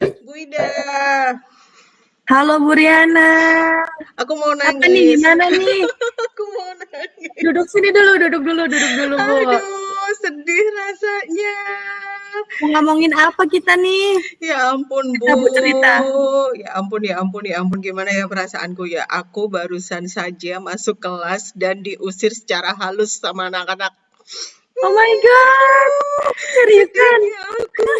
Bu Ida, Halo Bu Riana, aku mau apa nih? nangis. Gimana nih? Aku mau nangis. Duduk sini dulu, duduk dulu Bu. Aduh, sedih rasanya. Mau ngomongin apa kita nih? Ya ampun, Bu. Cerita Bu, cerita. Ya ampun, ya ampun, ya ampun. Gimana ya perasaanku ya? Aku barusan saja masuk kelas dan diusir secara halus sama anak-anak. Oh my God, seriusan? Sedihnya aku.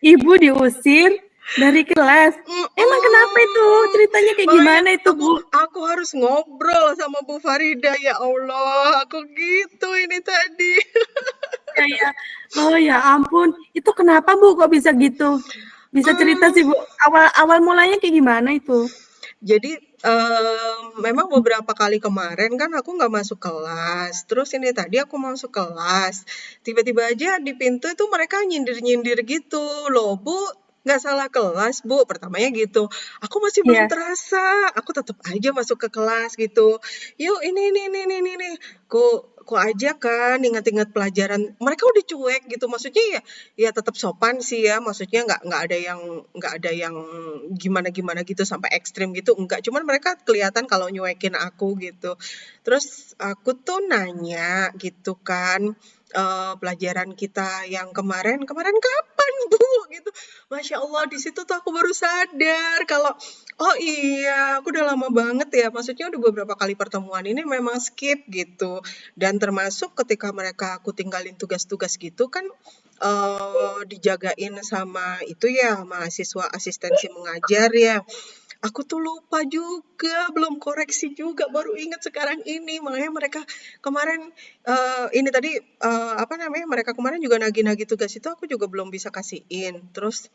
Ibu diusir dari kelas. Emang kenapa itu? Mm-mm. Ceritanya kayak Makanya gimana itu aku Bu? aku harus ngobrol sama Bu Farida. Ya Allah, aku gitu ini tadi. Ya, ya. Oh ya ampun, itu kenapa Bu kok bisa gitu? Bisa cerita Hmm, sih Bu, awal mulanya kayak gimana itu? jadi memang beberapa kali kemarin kan aku nggak masuk kelas. Terus ini tadi aku masuk kelas, tiba-tiba aja di pintu itu mereka nyindir-nyindir gitu. Loh Bu, nggak salah kelas Bu, pertamanya gitu. Aku masih belum Iya, terasa, aku tetap aja masuk ke kelas gitu. Yuk ini. Kok aja kan ingat-ingat pelajaran. Mereka udah cuek gitu. Maksudnya ya tetap sopan sih ya. Maksudnya nggak ada yang gimana-gimana gitu sampai ekstrim gitu. Enggak. Cuman mereka kelihatan kalau nyuekin aku gitu. Terus aku tuh nanya gitu kan, pelajaran kita yang kemarin, "Kemarin kapan, Bu?" Gitu. Masya Allah, di situ tuh aku baru sadar kalau, oh iya, aku udah lama banget ya, maksudnya udah beberapa kali pertemuan ini memang skip gitu. Dan termasuk ketika mereka aku tinggalin tugas-tugas gitu kan, dijagain sama itu ya, mahasiswa asistensi mengajar ya. Aku tuh lupa juga, belum koreksi juga, baru ingat sekarang ini. Makanya mereka kemarin, ini tadi, apa namanya, mereka kemarin juga nagih-nagih tugas itu aku juga belum bisa kasihin. Terus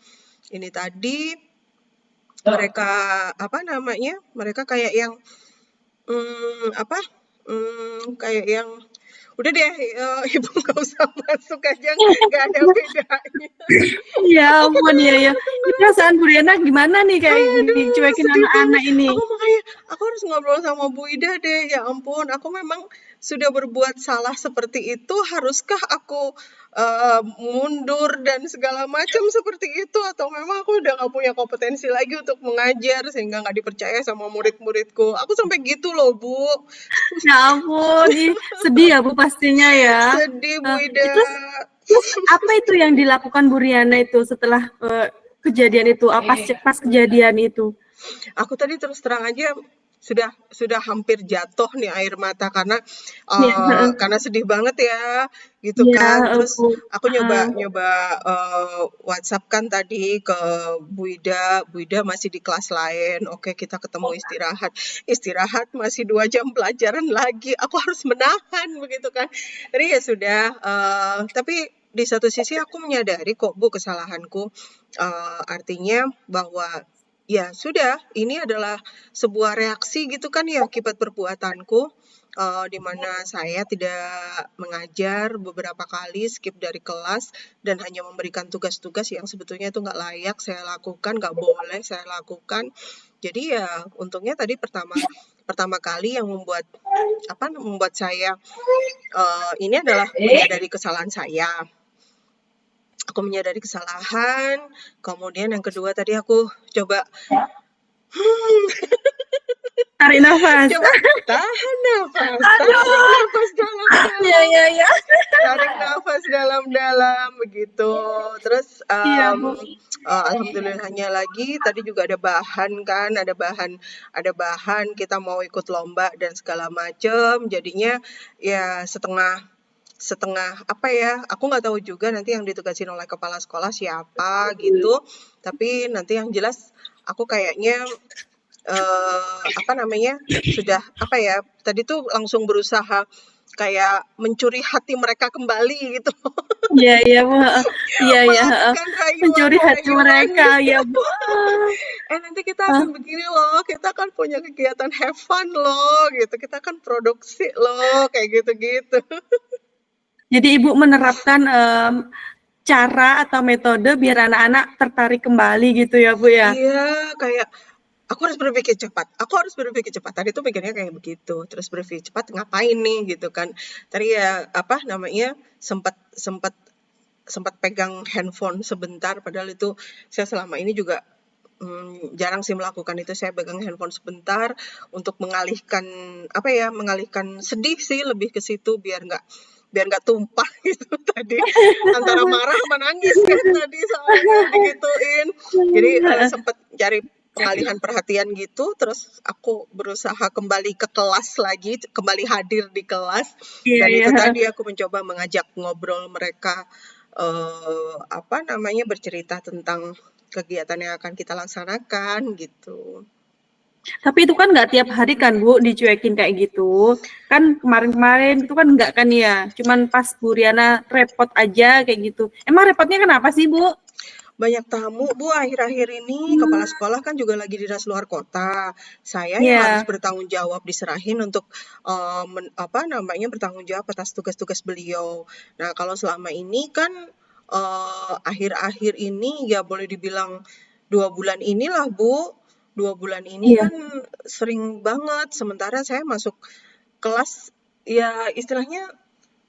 ini tadi mereka, apa namanya, mereka kayak yang, apa, kayak yang, "Udah deh, Ibu nggak usah masuk aja, nggak ada bedanya." ya ampun, ya ya. Ini perasaan Bu Riana gimana nih kayak Aduh, dicuekin sedih banget. anak-anak ini? Aku harus ngobrol sama Bu Ida deh. Ya ampun, aku memang sudah berbuat salah seperti itu. Haruskah aku mundur dan segala macam seperti itu? Atau memang aku udah gak punya kompetensi lagi untuk mengajar sehingga nggak dipercaya sama murid-muridku? Aku sampai gitu loh, Bu. Ya ampun, ih, sedih ya Bu pastinya ya. Sedih, Bu Ida. Itu terus apa itu yang dilakukan Bu Riana itu setelah kejadian itu? Apa pas kejadian itu? Aku tadi terus terang aja sudah hampir jatuh nih air mata Ya, karena sedih banget ya gitu ya, kan. Terus Bu. aku nyoba nyoba WhatsApp kan tadi ke Bu Ida, Bu Ida masih di kelas lain. Oke, kita ketemu istirahat. Istirahat masih 2 jam pelajaran lagi. Aku harus menahan begitu kan. Jadi ya sudah, tapi di satu sisi aku menyadari kok Bu kesalahanku. Artinya bahwa ya sudah, ini adalah sebuah reaksi gitu kan ya akibat perbuatanku, di mana saya tidak mengajar beberapa kali, skip dari kelas, dan hanya memberikan tugas-tugas yang sebetulnya itu nggak layak saya lakukan, nggak boleh saya lakukan. Jadi ya untungnya tadi pertama pertama kali yang membuat saya, ini adalah menyadari kesalahan saya. Aku menyadari kesalahan, kemudian yang kedua tadi aku coba Tarik nafas. coba tarik Aduh, nafas ya, dalam-dalam, ya, ya. tarik nafas dalam-dalam begitu. Terus Iya, Bu. alhamdulillahnya lagi tadi juga ada bahan kan, ada bahan kita mau ikut lomba dan segala macem. Jadinya ya setengah setengah apa ya, aku nggak tahu juga nanti yang ditugasin oleh kepala sekolah siapa gitu. Tapi nanti yang jelas aku kayaknya apa namanya, sudah apa ya, tadi tuh langsung berusaha kayak mencuri hati mereka kembali gitu, Iya, iya, Bu. Iya, iya. melakukan Mencuri hati rayuan-rayuan mereka, gitu. ya, Bu. Nanti kita akan Ah, begini loh, kita kan punya kegiatan have fun loh gitu, kita kan produksi loh, kayak gitu-gitu. jadi Ibu menerapkan cara atau metode biar anak-anak tertarik kembali gitu ya, Bu ya? Iya, kayak aku harus berpikir cepat. Tadi tuh mikirnya kayak begitu, terus berpikir cepat ngapain nih gitu kan. Tadi ya apa namanya, sempat sempat sempat pegang handphone sebentar, padahal itu saya selama ini juga jarang sih melakukan itu. Saya pegang handphone sebentar untuk mengalihkan apa ya, mengalihkan sedih sih, lebih ke situ biar nggak tumpah gitu tadi, antara marah sama nangis kan tadi soalnya digituin. Jadi sempat cari pengalihan perhatian gitu, terus aku berusaha kembali ke kelas lagi, kembali hadir di kelas, Iya, dan iya. itu tadi aku mencoba mengajak ngobrol mereka, apa namanya, bercerita tentang kegiatan yang akan kita laksanakan gitu. Tapi itu kan nggak tiap hari kan Bu dicuekin kayak gitu. Kan kemarin-kemarin itu kan nggak kan ya. Cuman pas Bu Riana repot aja kayak gitu. Emang repotnya kenapa sih Bu? Banyak tamu Bu akhir-akhir ini, kepala sekolah kan juga lagi dinas luar kota. Saya yang harus Iya. bertanggung jawab diserahin untuk apa namanya, bertanggung jawab atas tugas-tugas beliau. Nah, kalau selama ini kan akhir-akhir ini ya boleh dibilang 2 bulan inilah Bu. 2 bulan ini Iya. kan sering banget. Sementara saya masuk kelas ya istilahnya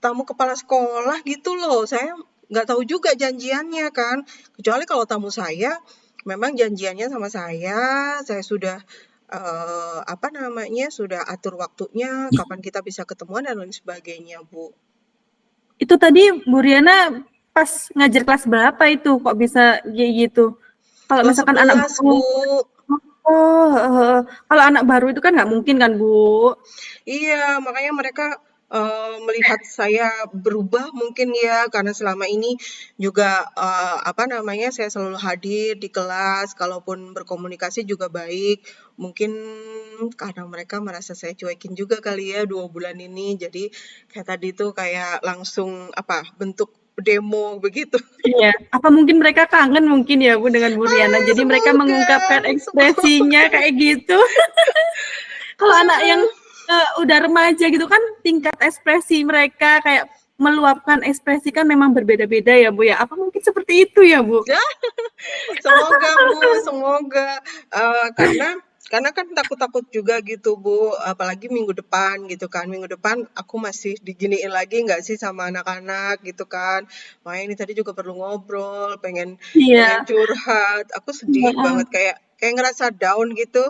tamu kepala sekolah gitu loh. Saya nggak tahu juga janjiannya kan. Kecuali kalau tamu saya, memang janjiannya sama saya sudah apa namanya, sudah atur waktunya, kapan kita bisa ketemuan dan lain sebagainya, Bu. Itu tadi Bu Riana pas ngajar kelas berapa itu kok bisa kayak gitu? Kalau Kelas misalkan anak 11, baru, Bu. oh, kalau anak baru itu kan nggak mungkin kan Bu? Iya, makanya mereka melihat saya berubah mungkin ya, karena selama ini juga apa namanya, saya selalu hadir di kelas, kalaupun berkomunikasi juga baik. Mungkin karena mereka merasa saya cuekin juga kali ya 2 bulan ini, jadi kayak tadi tuh kayak langsung apa, bentuk demo begitu. Iya. Apa mungkin mereka kangen mungkin ya Bu dengan Bu Riana, jadi mereka Semoga, mengungkapkan semoga. ekspresinya kayak gitu. Kalau anak yang udah remaja gitu kan tingkat ekspresi mereka kayak meluapkan ekspresi kan memang berbeda-beda ya Bu ya. Apa mungkin seperti itu ya Bu? Semoga Bu, semoga. Karena kan takut-takut juga gitu Bu, apalagi minggu depan gitu kan. Minggu depan aku masih diginiin lagi nggak sih sama anak-anak gitu kan. Makanya ini tadi juga perlu ngobrol, pengen pengen Iya. curhat. Aku sedih Heeh. banget kayak kayak ngerasa down gitu.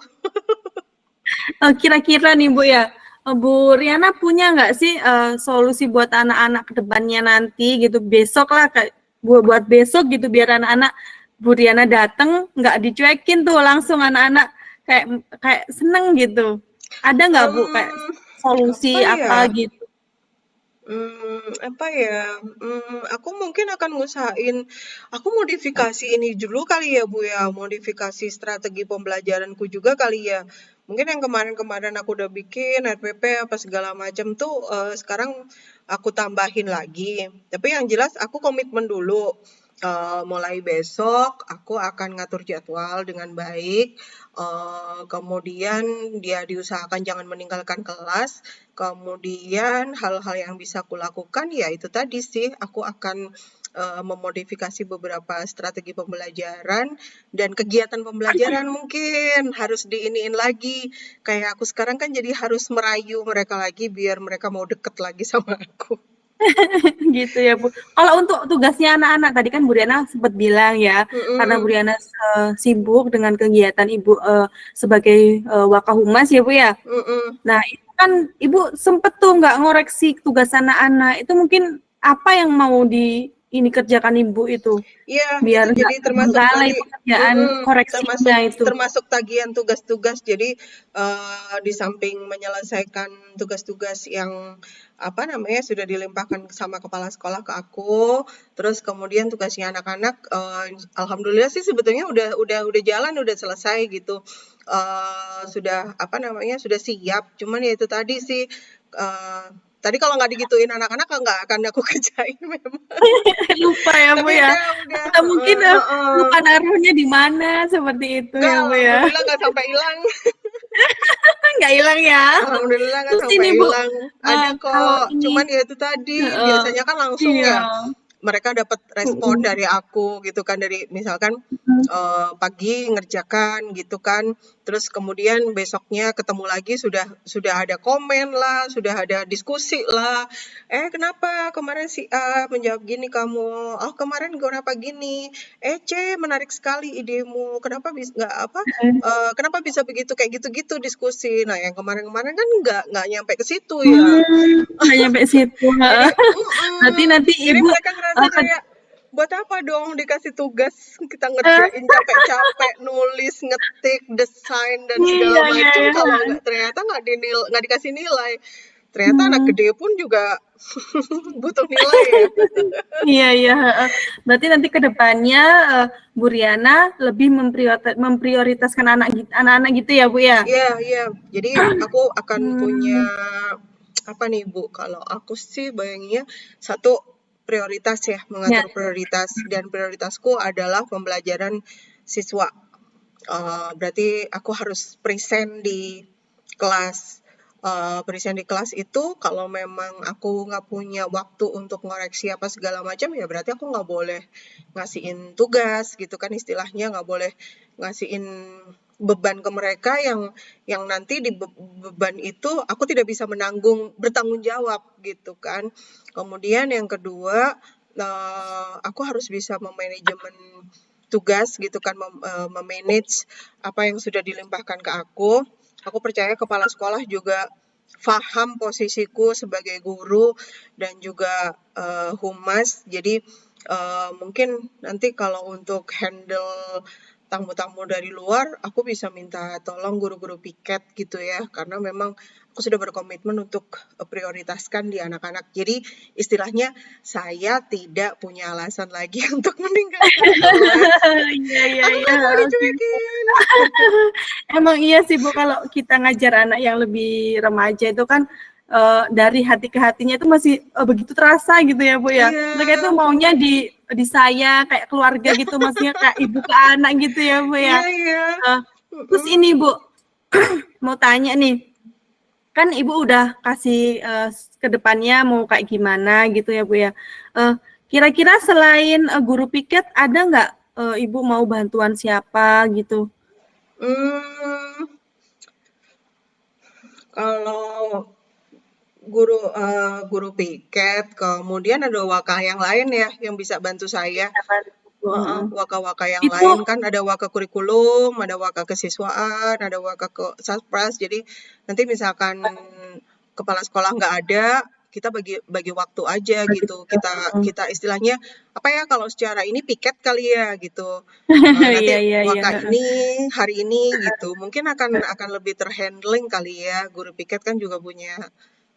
Kira-kira nih Bu ya, Bu Riana punya nggak sih solusi buat anak-anak ke depannya nanti gitu, besok lah buat besok gitu biar anak-anak Bu Riana dateng nggak dicuekin tuh langsung anak-anak kayak kayak seneng gitu. Ada nggak Bu kayak Apa solusi ya? apa gitu? Apa ya, aku mungkin akan ngusahain aku modifikasi ini dulu kali ya, Bu, ya, modifikasi strategi pembelajaranku juga kali ya. Mungkin yang kemarin-kemarin aku udah bikin RPP apa segala macam tuh, sekarang aku tambahin lagi. Tapi yang jelas aku komitmen dulu, mulai besok aku akan ngatur jadwal dengan baik, kemudian dia diusahakan jangan meninggalkan kelas. Kemudian hal-hal yang bisa kulakukan ya itu tadi sih, aku akan memodifikasi beberapa strategi pembelajaran dan kegiatan pembelajaran mungkin harus diiniin lagi. Kayak aku sekarang kan jadi harus merayu mereka lagi biar mereka mau deket lagi sama aku. Gitu ya Bu. Kalau untuk tugasnya anak-anak tadi kan Bu Riana sempat bilang ya, karena Bu Mm-mm, Riana sibuk dengan kegiatan Ibu sebagai Wakahumas ya Bu ya. mm-mm. Nah, itu kan Ibu sempet tuh nggak ngoreksi tugas anak-anak. Itu mungkin apa yang mau ini kerjakan Ibu itu? Iya, itu Biar nggak jadi termasuk terbengkalai tadi, pekerjaan termasuk koreksinya itu. termasuk tagihan tugas-tugas. Jadi di samping menyelesaikan tugas-tugas yang apa namanya sudah dilimpahkan sama kepala sekolah ke aku, terus kemudian tugasnya anak-anak, alhamdulillah sih sebetulnya udah jalan, udah selesai gitu. Sudah apa namanya sudah siap. Cuman ya itu tadi sih. eh, Tadi kalau nggak digituin anak-anak nggak akan aku kerjain memang. Lupa ya Bu Tapi ya. udah, Atau mungkin heeh, heeh. lupa naruhnya di mana seperti itu Enggak, ya Bu ya. alhamdulillah nggak sampai hilang. Nggak hilang ya. Alhamdulillah nggak Terus sampai ini Bu, hilang. Ada kalau kok. ini Cuman ya itu tadi, heeh, biasanya kan langsung iya. ya mereka dapat respon Mhm, dari aku gitu kan dari misalkan pagi ngerjakan gitu kan. Terus kemudian besoknya ketemu lagi sudah ada komen lah, sudah ada diskusi lah. Kenapa kemarin si A menjawab gini kamu? Oh kemarin kenapa gini? C menarik sekali idemu. Kenapa kenapa bisa begitu kayak gitu-gitu diskusi. Nah yang kemarin-kemarin kan nggak nyampe ke situ ya. Nggak nyampe situ. Berarti nanti Jadi Ibu mereka ngerasa kayak buat apa dong dikasih tugas kita ngerjain capek-capek nulis ngetik desain dan segala macam kalau ternyata nggak dikasih nilai. Ternyata anak gede pun juga butuh nilai ya. Iya. Berarti nanti ke depannya Bu Riana lebih memprioritaskan anak-anak gitu ya, Bu ya? Iya. Jadi aku akan punya apa nih, Bu? Kalau aku sih bayanginnya satu prioritas ya, mengatur prioritas, dan prioritasku adalah pembelajaran siswa. Berarti aku harus present di kelas. Present di kelas itu kalau memang aku nggak punya waktu untuk ngoreksi apa segala macam ya berarti aku nggak boleh ngasihin tugas gitu kan istilahnya, nggak boleh ngasihin beban ke mereka yang nanti di beban itu aku tidak bisa bertanggung jawab gitu kan. Kemudian yang kedua aku harus bisa memanajemen tugas gitu kan, memanage apa yang sudah dilimpahkan ke aku. Aku percaya kepala sekolah juga paham posisiku sebagai guru dan juga humas. Jadi mungkin nanti kalau untuk handle tamu-tamu dari luar, aku bisa minta tolong guru-guru piket gitu ya, karena memang aku sudah berkomitmen untuk prioritaskan di anak-anak. Jadi istilahnya saya tidak punya alasan lagi untuk meninggalkan kelas. Iya. Aku mau dicuekin. Emang iya sih Bu, kalau kita ngajar anak yang lebih remaja itu kan dari hati ke hatinya itu masih begitu terasa gitu ya Bu ya. Mereka itu maunya di saya kayak keluarga gitu, maksudnya kayak ibu ke anak gitu ya Bu ya. Terus ini Bu, mau tanya nih, kan Ibu udah kasih ke depannya mau kayak gimana gitu ya Bu ya. Kira-kira selain guru piket ada nggak Ibu mau bantuan siapa gitu? Kalau guru piket, kemudian ada waka yang lain ya yang bisa bantu saya. Waka-waka yang lain kan ada waka kurikulum, ada waka kesiswaan, ada waka ke satpras. Jadi nanti misalkan kepala sekolah nggak ada, kita bagi waktu aja gitu. Kita istilahnya apa ya, kalau secara ini piket kali ya gitu. Nanti waka ini hari ini gitu. Mungkin akan lebih terhandling kali ya. Guru piket kan juga punya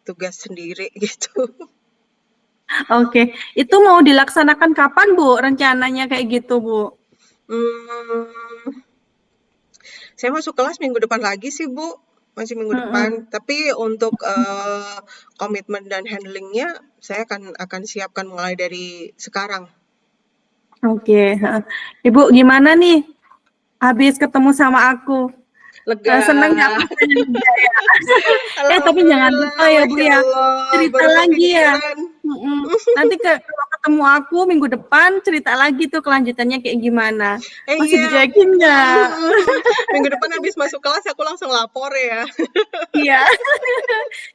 tugas sendiri gitu. Oke. Itu mau dilaksanakan kapan Bu? Rencananya kayak gitu Bu? Saya masuk kelas minggu depan lagi sih Bu. Masih minggu depan. Tapi untuk komitmen dan handlingnya saya akan siapkan mulai dari sekarang. Oke. Ibu gimana nih? Habis ketemu sama aku? Lega. Senang nggak? Tapi jangan lupa ya Bu ya, cerita lagi ya. Nanti kalau ketemu aku minggu depan cerita lagi tuh kelanjutannya kayak gimana. Masih dijakin nggak? Minggu depan habis masuk kelas aku langsung lapor ya. Iya.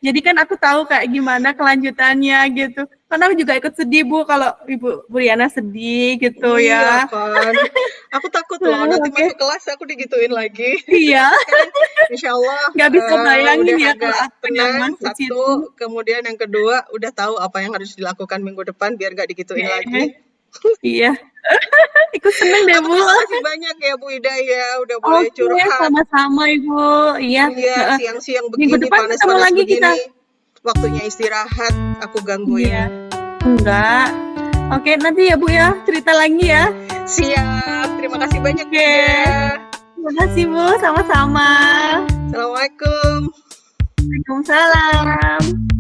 Jadi kan aku tahu kayak gimana kelanjutannya gitu. Karena aku juga ikut sedih Bu kalau Bu Riana sedih gitu ya. Kan. Aku takut loh nanti masuk kelas aku digituin lagi. Iya. Insya Allah. Nggak bisa bayangin ya kalau aku tenang, satu. Kemudian yang kedua udah tahu apa yang harus dilakukan minggu depan biar nggak digituin lagi. Iya. Ikut seneng deh Bu. Terima kasih banyak ya Bu Ida ya udah boleh curhat. Sama-sama Ibu. Iya. Siang-siang begini panas-panas begini. Waktunya istirahat, aku ganggu ya. Enggak. Oke, nanti ya Bu ya, cerita lagi ya. Siap, terima kasih banyak ya. Terima kasih Bu, sama-sama. Assalamualaikum. Waalaikumsalam.